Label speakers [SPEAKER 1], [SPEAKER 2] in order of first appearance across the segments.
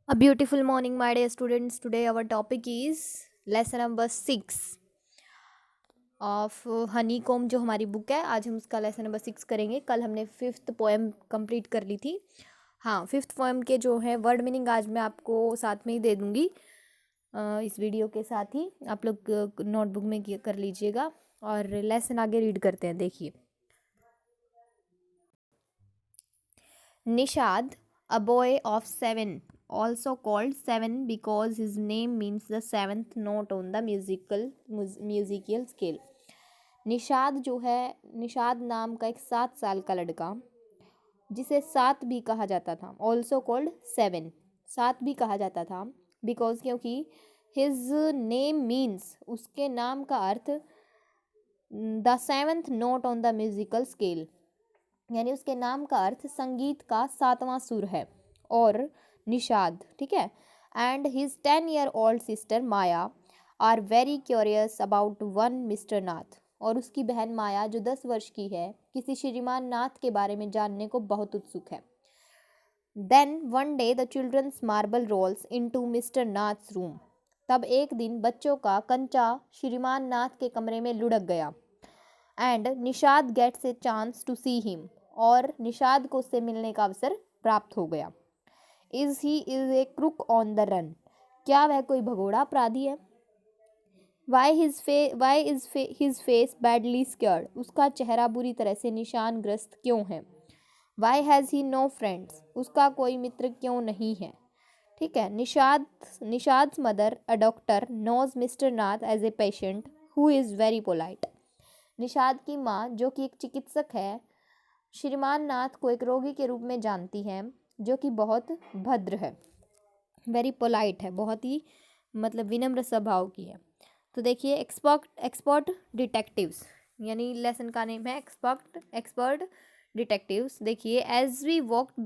[SPEAKER 1] A beautiful morning, my dear students. Today, our topic is lesson number 6 of honey com जो हमारी book है. आज हम उसका लेसन नंबर 6 करेंगे. कल हमने फिफ्थ पोएम कंप्लीट कर ली थी. हाँ, फिफ्थ पोएम के जो है वर्ड मीनिंग आज मैं आपको साथ में ही दे दूँगी. इस वीडियो के साथ ही आप लोग नोटबुक में कर लीजिएगा और लेसन आगे रीड करते हैं. देखिए, Nishad, a boy of 7, also called Seven because his name means the seventh note on the musical scale. Nishad जो है, निषाद नाम का एक 7 साल का लड़का जिसे 7 भी कहा जाता था, ऑल्सो कॉल्ड 7, 7 भी कहा जाता था बिकॉज क्योंकि हिज नेम मीन्स उसके नाम का earth the seventh note on the musical scale, यानी उसके नाम का अर्थ संगीत का 7वां सुर है. और निषाद, ठीक है, and his 10 year old sister Maya are very curious about one mister Nath, और उसकी बहन माया जो 10 वर्ष की है किसी श्रीमान नाथ के बारे में जानने को बहुत उत्सुक है. Then one day the children's marble rolls into mister Nath's room, तब एक दिन बच्चों का कंचा श्रीमान नाथ के कमरे में लुढ़क गया. And Nishad gets a chance to see him, और निषाद को उससे मिलने का अवसर प्राप्त हो गया. Is a crook on the run, क्या वह कोई भगोड़ा अपराधी है. Why is his face badly scarred, उसका चेहरा बुरी तरह से निशान ग्रस्त क्यों है. Why has he no friends, उसका कोई मित्र क्यों नहीं है. ठीक है. Nishad's mother a doctor knows mister Nath as a patient who is very polite. Nishad की माँ जो कि एक चिकित्सक है, श्रीमान नाथ को एक रोगी के रूप में जानती है जो कि बहुत भद्र है, वेरी पोलाइट है, बहुत ही मतलब विनम्र स्वभाव की है. तो देखिए, एक्सपर्ट डिटेक्टिव्स, यानी लेसन का नेम है एक्सपर्ट डिटेक्टिव्स. देखिए, as we walked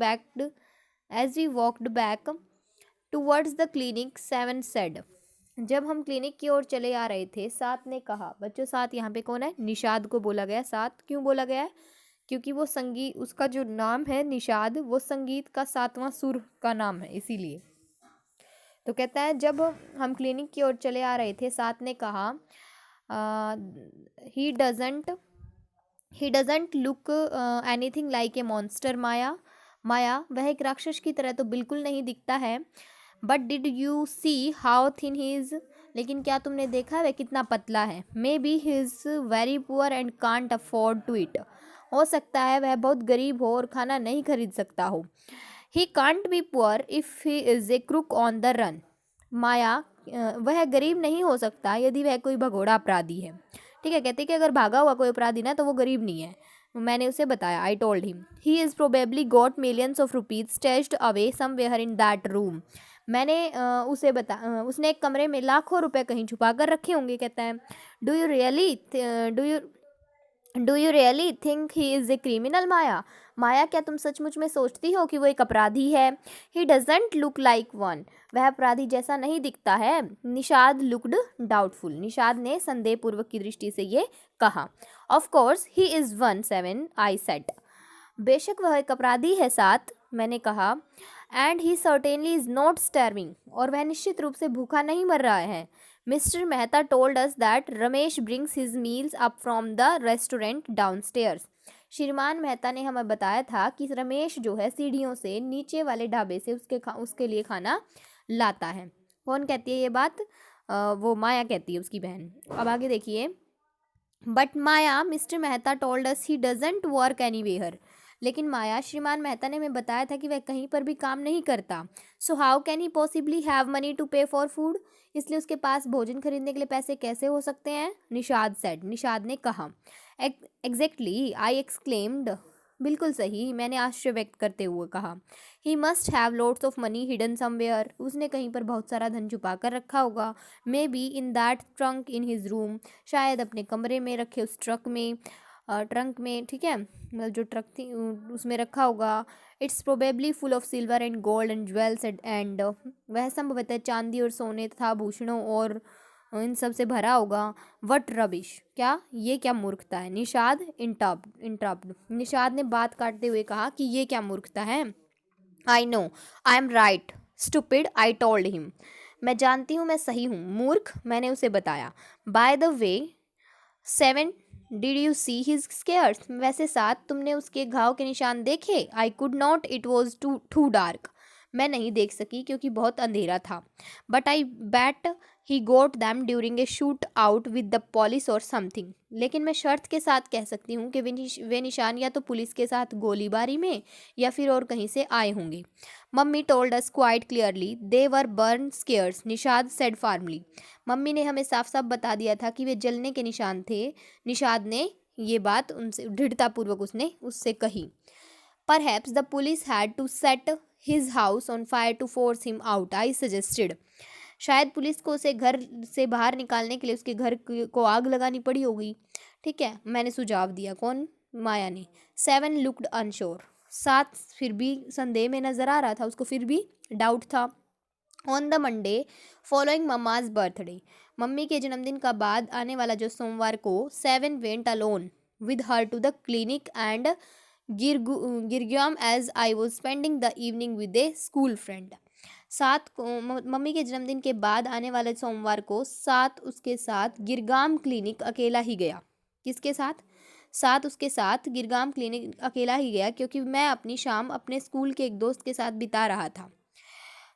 [SPEAKER 1] back towards the clinic 7 said, जब हम क्लिनिक की ओर चले आ रहे थे 7 ने कहा. बच्चों, 7 यहाँ पे कौन है? निषाद को बोला गया. 7 क्यों बोला गया है? क्योंकि वो संगीत, उसका जो नाम है निषाद, वो संगीत का 7वां सुर का नाम है, इसीलिए. तो कहता है, जब हम क्लिनिक की ओर चले आ रहे थे 7 ने कहा, he doesn't look anything like a monster Maya, वह एक राक्षस की तरह तो बिल्कुल नहीं दिखता है. But did you see how thin he is, लेकिन क्या तुमने देखा वह कितना पतला है. Maybe he is very poor and can't afford to it, हो सकता है वह बहुत गरीब हो और खाना नहीं खरीद सकता हो. He can't be poor if he is a crook on the run Maya, वह गरीब नहीं हो सकता यदि वह कोई भगोड़ा अपराधी है. ठीक है. कहते कि अगर भागा हुआ कोई अपराधी ना, तो वो गरीब नहीं है. मैंने उसे बताया, I told him. He is probably got millions of rupees stashed away somewhere in that room, मैंने उसने एक कमरे में लाखों रुपए कहीं छुपा कर रखे होंगे. कहता है, do you really think he is a criminal Maya, क्या तुम सचमुच में सोचती हो कि वो एक अपराधी है. He doesn't look like one, वह अपराधी जैसा नहीं दिखता है. निषाद लुकड डाउटफुल, निषाद ने संदेहपूर्वक की दृष्टि से ये कहा. Of course he is one 7, I said, बेशक वह एक अपराधी है 7, मैंने कहा. And he certainly is not starving, और वह निश्चित रूप से भूखा नहीं मर रहा है. Mister Mehta told us that Ramesh brings his meals up from the restaurant downstairs, श्रीमान मेहता ने हमें बताया था कि रमेश जो है सीढ़ियों से नीचे वाले ढाबे से उसके लिए खाना लाता है. कौन कहती है ये बात? वो माया कहती है, उसकी बहन. अब आगे देखिए. But Maya, mister Mehta told us he doesn't work anywhere, लेकिन माया, श्रीमान मेहता ने हमें बताया था कि वह कहीं पर भी काम नहीं करता. So how can he possibly have money to pay for food, इसलिए उसके पास भोजन खरीदने के लिए पैसे कैसे हो सकते हैं. निषाद सेड, निषाद ने कहा. एग्जैक्टली, आई एक्सक्लेम्ड, बिल्कुल सही, मैंने आश्चर्य व्यक्त करते हुए कहा. He must have loads of money hidden somewhere, उसने कहीं पर बहुत सारा धन छुपा कर रखा होगा. May be in that trunk in his room, शायद अपने कमरे में रखे उस ट्रंक में, ठीक है, मतलब जो ट्रक थी उसमें रखा होगा. It's probably full of silver and gold and jewels and, वह संभवतः चांदी और सोने तथा आभूषणों और इन सब से भरा होगा. वट रबिश, क्या ये क्या मूर्खता है. निषाद इंटरप्ट, निषाद ने बात काटते हुए कहा कि ये क्या मूर्खता है. I know, I am right stupid, I told him. मैं जानती हूँ मैं सही हूँ, मूर्ख, मैंने उसे बताया। By the way 7, did you see his scars? वैसे 7, तुमने उसके घाव के निशान देखे? I could not, it was too dark. मैं नहीं देख सकी क्योंकि बहुत अंधेरा था। But I bet he got them during a shoot out with the police और समथिंग। लेकिन मैं शर्त के साथ कह सकती हूँ कि वे निशान या तो पुलिस के साथ गोलीबारी में या फिर और कहीं से आए होंगे। Mummy told us quite clearly they were burn scars, Nishad said formally. Mummy ने हमें साफ साफ बता दिया था कि वे जलने के निशान थे। निषाद ने ये बात उनसे दृढ़तापूर्वक उसने उससे कही। Perhaps the police had to set his house on fire to force him out, I suggested. शायद पुलिस को उसे घर से बाहर निकालने के लिए उसके घर को आग लगानी पड़ी होगी। ठीक है, मैंने सुझाव दिया। कौन? माया ने। 7 लुक्ड अनश्योर। 7 फिर भी संदेह में नजर आ रहा था, उसको फिर भी डाउट था। On the Monday following mamma's birthday, mummy के जन्मदिन का बाद आने वाला जो सोमवार को 7 went alone with her to the clinic and Girgaum as I was spending the evening with a school friend. 7 को मम्मी के जन्मदिन के बाद आने वाले सोमवार को 7 उसके साथ गिरगाम क्लिनिक अकेला ही गया। किसके साथ? 7 उसके साथ गिरगाम क्लिनिक अकेला ही गया क्योंकि मैं अपनी शाम अपने स्कूल के एक दोस्त के साथ बिता रहा था।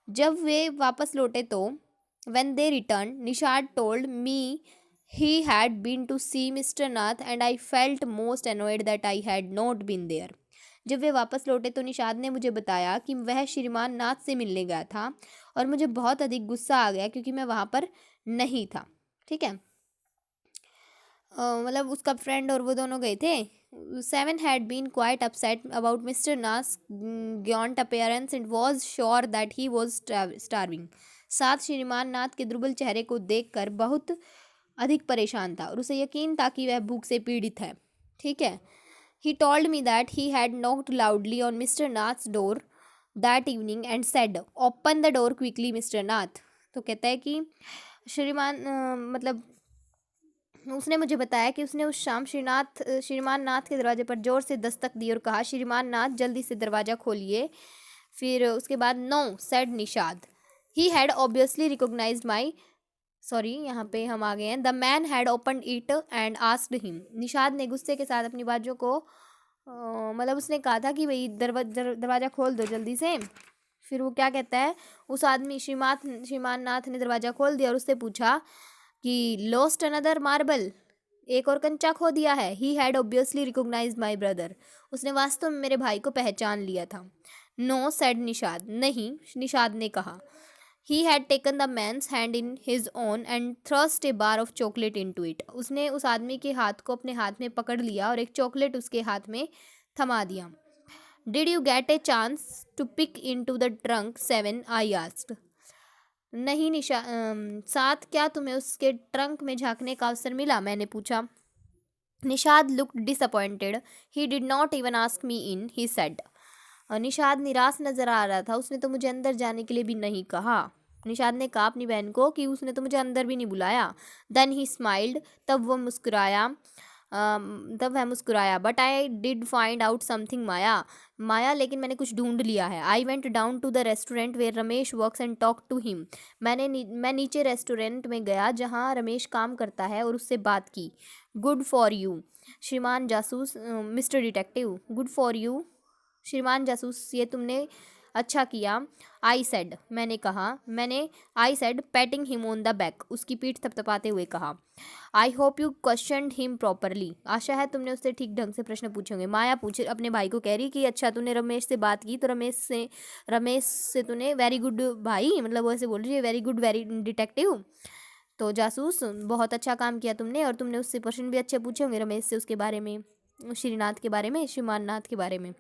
[SPEAKER 1] जब वे वापस लौटे तो when they returned, Nishad told me he had been to see Mr. Nath and I felt most annoyed that I had not been there. जब वे वापस लौटे तो निषाद ने मुझे बताया कि वह श्रीमान नाथ से मिलने गया था और मुझे बहुत अधिक गुस्सा आ गया क्योंकि मैं वहाँ पर नहीं था। ठीक है, मतलब उसका फ्रेंड और वो दोनों गए थे। 7 had been quite upset about Mr. Nath's gaunt appearance and was sure that he was starving. 7 श्रीमान नाथ के दुर्बल चेहरे को देखकर बहुत अधिक परेशान था और उसे यकीन था कि वह भूख से पीड़ित है। ठीक है, he told me that he had knocked loudly on Mr. Nath's door that evening and said, "Open the door quickly, Mr. Nath." तो कहता है कि मतलब उसने मुझे बताया कि उसने उस शाम श्रीमान नाथ के दरवाजे पर जोर से दस्तक दी और कहा, श्रीमान नाथ जल्दी से दरवाज़ा खोलिए। फिर उसके बाद no said Nishad, he had obviously recognised my, sorry यहाँ पे हम आ गए हैं, the man had open it and asked him. Nishad ने गुस्से के साथ अपनी बातों को मतलब उसने कहा था कि भाई दरवाज़ा खोल दो जल्दी से। फिर वो क्या कहता है, उस आदमी श्रीमान नाथ ने दरवाज़ा खोल दिया और उससे पूछा कि लॉस्ट अनदर मार्बल, एक और कंचा खो दिया है। ही had obviously recognised my brother, उसने वास्तव में मेरे भाई को पहचान लिया था। नो सेड निषाद, नहीं, निषाद ने कहा। He had taken the man's hand in his own and thrust a bar of chocolate into it, उसने उस आदमी के हाथ को अपने हाथ में पकड़ लिया और एक चॉकलेट उसके हाथ में थमा दिया। Did you get a chance to peek into the trunk 7, I asked. नहीं 7, क्या तुम्हें उसके ट्रंक में झांकने का अवसर मिला? मैंने पूछा। Nishad looked disappointed, he did not even ask me in, he said. Nishad निराश नजर आ रहा था, उसने तो मुझे अंदर जाने के लिए भी नहीं कहा। निषाद ने कहा अपनी बहन को कि उसने तो मुझे अंदर भी नहीं बुलाया। देन ही स्माइल्ड, तब वह मुस्कुराया। But I did find out something Maya, लेकिन मैंने कुछ ढूंढ लिया है। I went down to the restaurant where Ramesh works and talk to him, मैं नीचे रेस्टोरेंट में गया जहाँ रमेश काम करता है और उससे बात की। गुड फॉर यू श्रीमान जासूस, mister detective, good for you श्रीमान जासूस, ये तुमने अच्छा किया। I said, I said patting him on the back, उसकी पीठ थपथपाते हुए कहा। I hope you questioned him properly, आशा है तुमने उससे ठीक ढंग से प्रश्न पूछे होंगे। माया अपने भाई को कह रही कि अच्छा तूने रमेश से बात की तो रमेश से तूने वेरी गुड भाई, मतलब वो ऐसे बोल रही है वेरी गुड वेरी डिटेक्टिव, तो जासूस बहुत अच्छा काम किया तुमने, और तुमने उससे प्रश्न भी अच्छे पूछे होंगे रमेश से, उसके बारे में, श्रीनाथ के बारे में, श्रीमान नाथ के बारे में।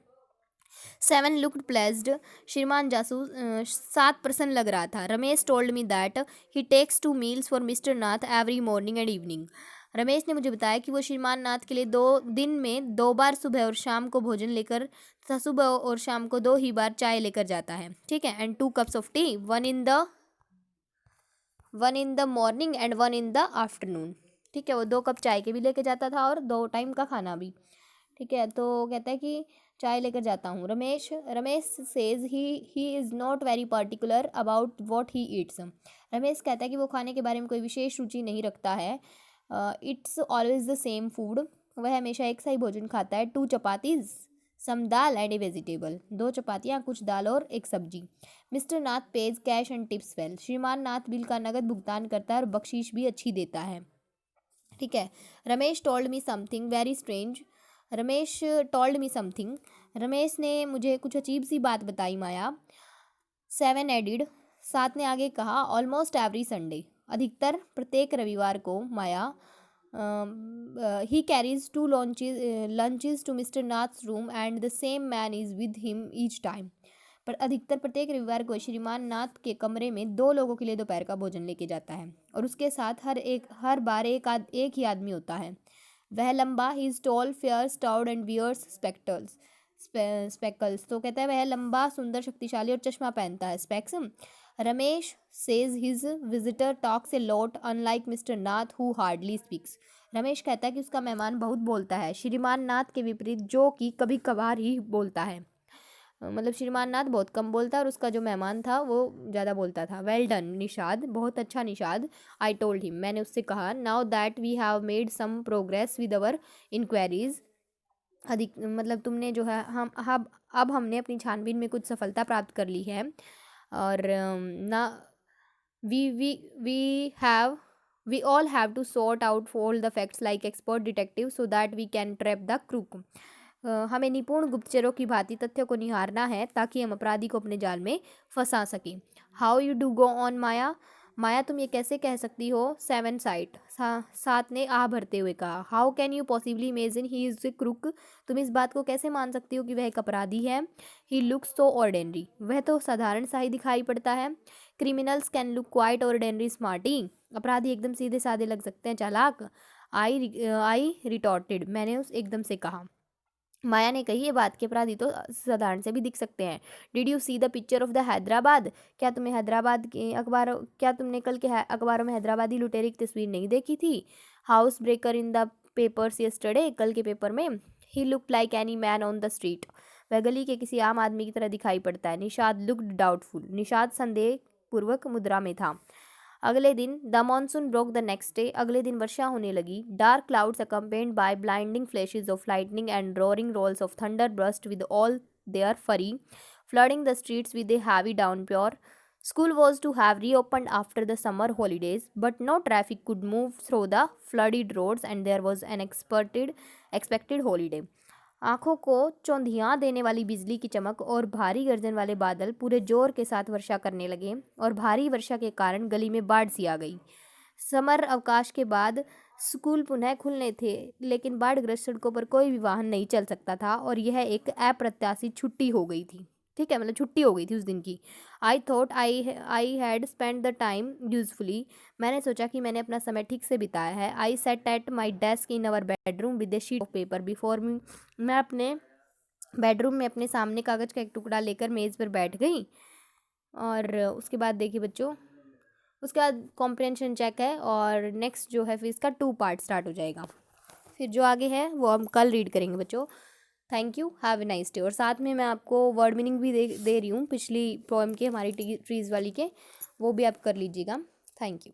[SPEAKER 1] 7 लुक्ड प्लेस्ड, श्रीमान जासूस 7 प्रसन्न लग रहा था। Ramesh told me that he takes 2 meals for mister Nath every morning and evening, Ramesh ने मुझे बताया कि वो श्रीमान नाथ के लिए 2 दिन में 2 बार सुबह और शाम को भोजन लेकर तथा सुबह और शाम को 2 ही बार चाय लेकर जाता है। ठीक है, and 2 cups of T, one in the morning and 1 in the afternoon. ठीक है, वो 2 कप चाय के भी लेके जाता था और 2 टाइम का खाना भी। ठीक है, तो कहता है कि चाय लेकर जाता हूँ। Ramesh Ramesh says he is not very particular about what he eats. Ramesh कहता है कि वो खाने के बारे में कोई विशेष रुचि नहीं रखता है। It's always the same food. वह हमेशा एक सा ही भोजन खाता है। 2 chapatis, some dal and a vegetable. 2 चपातियाँ, कुछ दाल और एक सब्जी। Mister Nath pays cash and tips well. श्रीमान नाथ बिल का नगद भुगतान करता है और बख्शीश भी अच्छी देता है। ठीक है। Ramesh told me something very strange. Ramesh told me something. Ramesh ने मुझे कुछ अजीब सी बात बताई माया। 7 एडिड। 7 ने आगे कहा ऑलमोस्ट एवरी संडे। अधिकतर प्रत्येक रविवार को Maya he carries 2 lunches to mister Nath's room and the same man is with him each time. पर अधिकतर प्रत्येक रविवार को श्रीमान नाथ के कमरे में 2 लोगों के लिए दोपहर का भोजन लेके जाता है और उसके साथ हर बार एक ही आदमी होता है। वह लंबा, he is tall, fair, stout and wears spectacles. तो कहता है वह लंबा, सुंदर, शक्तिशाली और चश्मा पहनता है, specs. Ramesh says his visitor talks a lot unlike mister Nath who hardly speaks. Ramesh कहता है कि उसका मेहमान बहुत बोलता है, श्रीमान नाथ के विपरीत जो कि कभी कभार ही बोलता है। मतलब श्रीमान नाथ बहुत कम बोलता है और उसका जो मेहमान था वो ज़्यादा बोलता था। वेल डन निषाद, बहुत अच्छा निषाद। आई टोल्ड हिम, मैंने उससे कहा। Now that we have made some progress with our inquiries. मतलब तुमने जो है अब हमने अपनी छानबीन में कुछ सफलता प्राप्त कर ली है। और ना we all have to sort out all the facts like expert detective so that we can trap the crook. हमें निपुण गुप्तचरों की भांति तथ्यों को निहारना है ताकि हम अपराधी को अपने जाल में फंसा सकें। How you do go on Maya. Maya तुम ये कैसे कह सकती हो। 7 साइट। 7 ने आह भरते हुए कहा। How can you possibly imagine he is a crook. तुम इस बात को कैसे मान सकती हो कि वह एक अपराधी है। He looks so ordinary. वह तो साधारण सा ही दिखाई पड़ता है। Criminals can look quite ordinary smarty. अपराधी एकदम सीधे साधे लग सकते हैं, चालाक। आई रिटॉर्टेड, मैंने उस एकदम से कहा। माया ने कही ये बात कि अपराधी तो साधारण से भी दिख सकते हैं। Did you see the picture of the Hyderabad. क्या तुमने कल के अखबारों में हैदराबादी लुटेरे की तस्वीर नहीं देखी थी। House breaker in the papers yesterday. कल के पेपर में। He looked like any man on the street. वह गली के किसी आम आदमी की तरह दिखाई पड़ता है। Nishad looked doubtful. निषाद संदेह पूर्वक मुद्रा में था। अगले दिन the monsoon broke the next day. अगले दिन वर्षा होने लगी। Dark clouds accompanied by blinding flashes of lightning and roaring rolls of thunder burst with all their fury, flooding the streets with a heavy downpour. School was to have reopened after the summer holidays, but no traffic could move through the flooded roads and there was an expected holiday. आंखों को चौंधियां देने वाली बिजली की चमक और भारी गर्जन वाले बादल पूरे जोर के साथ वर्षा करने लगे और भारी वर्षा के कारण गली में बाढ़ सी आ गई। समर अवकाश के बाद स्कूल पुनः खुलने थे, लेकिन बाढ़ग्रस्त सड़कों पर कोई भी वाहन नहीं चल सकता था और यह एक अप्रत्याशित छुट्टी हो गई थी। ठीक है, मतलब छुट्टी हो गई थी उस दिन की। I thought I had spend the time usefully. मैंने सोचा कि मैंने अपना समय ठीक से बिताया है। I sat at my desk in our bedroom with a sheet of paper before me. मैं अपने बेडरूम में अपने सामने कागज़ का एक टुकड़ा लेकर मेज़ पर बैठ गई। और उसके बाद देखिए बच्चों, उसके बाद कॉम्प्रिहेंशन चेक है और नेक्स्ट जो है फिर इसका 2 पार्ट स्टार्ट हो जाएगा। फिर जो आगे है वो हम कल रीड करेंगे बच्चों। Thank you, have a nice day. और साथ में मैं आपको वर्ड मीनिंग भी दे रही हूँ पिछली पोएम के, हमारी ट्रीज़ वाली के, वो भी आप कर लीजिएगा। Thank you.